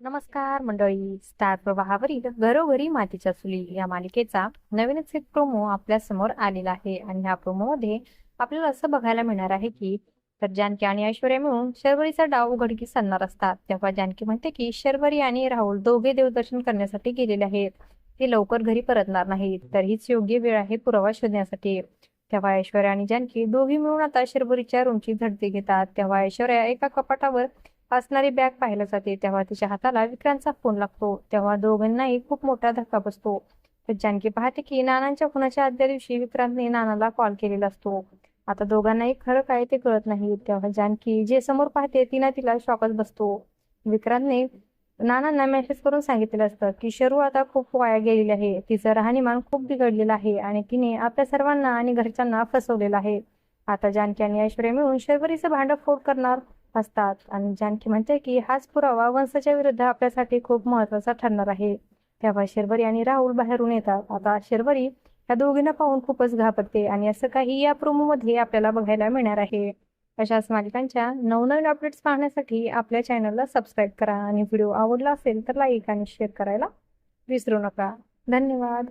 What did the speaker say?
नमस्कार मंडळी. स्टार प्रवाहावरील घरोघरी मातीच्या चुली या मालिकेचा नवीनच एक प्रोमो आपल्या समोर आलेला आहे आणि ह्या प्रोमो मध्ये आपल्याला असं बघायला मिळणार आहे की जानकी आणि ऐश्वर्या मिळून शर्वरीचा डाव उघडकीस आणणार असतात. तेव्हा जानकी म्हणते की शर्वरी आणि राहुल दोघे देवदर्शन करण्यासाठी गेलेले आहेत, ते लवकर घरी परतणार नाहीत, तर हीच योग्य वेळ आहे पुरावा शोधण्यासाठी. तेव्हा ऐश्वर्या आणि जानकी दोघी मिळून आता शर्वरीच्या रूमची झडती घेतात. तेव्हा ऐश्वर्या एका कपाटावर असणारी बॅग पाहायला जाते. तेव्हा तिच्या हाताला विक्रांतचा फोन लागतो. तेव्हा दोघांनाही खूप मोठा धक्का बसतो. तर जानकी पाहते की नानांच्या खुनाच्या आदल्या दिवशी विक्रांतने नानाला कॉल केलेला असतो. आता दोघांनाही खरं काय ते कळत नाही. तेव्हा जानकी जे समोर पाहते तिला शॉकच बसतो. विक्रांतने नानांना मेसेज करून सांगितलेलं असतं की शरू आता खूप वाया गेलेली आहे, तिचं राहणीमान खूप बिघडलेलं आहे आणि तिने आपल्या सर्वांना आणि घरच्यांना फसवलेलं आहे. आता जानकी आणि ऐश्वर्या मिळून शर्वरीचं भांडफोड करणार असतात आणि जानकी म्हणते की हाच पुरावा वंशाच्या विरुद्ध आपल्यासाठी खूप महत्वाचा ठरणार आहे. तेव्हा शर्वरी आणि राहुल बाहेरून येतात. आता शर्वरी या दोघींना पाहून खूपच घाबरते आणि असं काही या प्रोमो मध्ये आपल्याला बघायला मिळणार आहे. अशाच मालिकांच्या नवनवीन अपडेट्स पाहण्यासाठी आपल्या चॅनलला सबस्क्राईब करा आणि व्हिडिओ आवडला असेल तर लाईक आणि शेअर करायला विसरू नका. धन्यवाद.